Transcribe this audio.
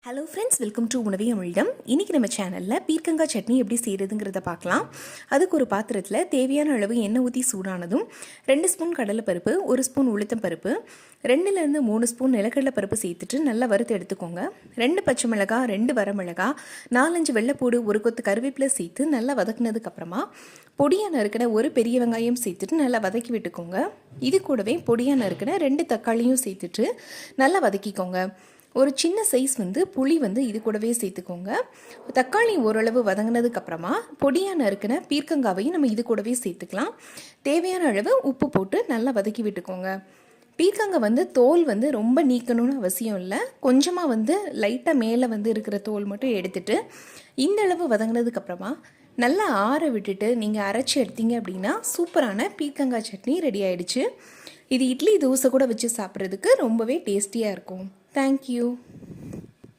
Hello friends, welcome to உணவே அமிழ்தம். இன்றைக்கி நம்ம சேனலில் பீர்க்கங்காய் சட்னி எப்படி செய்கிறதுங்கிறத பார்க்கலாம். அதுக்கு ஒரு பாத்திரத்தில் தேவையான அளவு எண்ணெய் ஊற்றி சூடானதும் 2 ஸ்பூன் கடலைப்பருப்பு, 1 ஸ்பூன் உளுத்தம் பருப்பு, 2லேருந்து 3 ஸ்பூன் நிலக்கடலை பருப்பு சேர்த்துட்டு நல்லா வறுத்து எடுத்துக்கோங்க. 2 பச்சை மிளகாய், 2 வரமிளகாய், 4-5 வெள்ளைப்பூடு, 1 கொத்து கருவேப்பிலை சேர்த்து நல்லா வதக்குனதுக்கப்புறமா பொடியாக நறுக்கின 1 பெரிய வெங்காயம் சேர்த்துட்டு நல்லா வதக்கி விட்டுக்கோங்க. இது கூடவே பொடியாக நறுக்கின 2 தக்காளியும் சேர்த்துட்டு நல்லா வதக்கிக்கோங்க. ஒரு சின்ன சைஸ் புளி இது கூடவே சேர்த்துக்கோங்க. தக்காளி ஓரளவு வதங்கினதுக்கப்புறமா பொடியாக நறுக்கின பீர்க்கங்காவையும் நம்ம இது கூடவே சேர்த்துக்கலாம். தேவையான அளவு உப்பு போட்டு நல்லா வதக்கி விட்டுக்கோங்க. பீர்க்கங்காய் தோல் ரொம்ப நீக்கணும்னு அவசியம் இல்லை. கொஞ்சமாக லைட்டாக மேலே இருக்கிற தோல் மட்டும் எடுத்துட்டு இந்த அளவு வதங்கினதுக்கப்புறமா நல்லா ஆற விட்டுட்டு நீங்கள் அரைச்சி எடுத்தீங்க அப்படின்னா சூப்பரான பீர்க்கங்காய் சட்னி ரெடி ஆகிடுச்சு. இது இட்லி தோசை கூட வச்சு சாப்பிட்றதுக்கு ரொம்பவே டேஸ்டியாக இருக்கும். Thank you.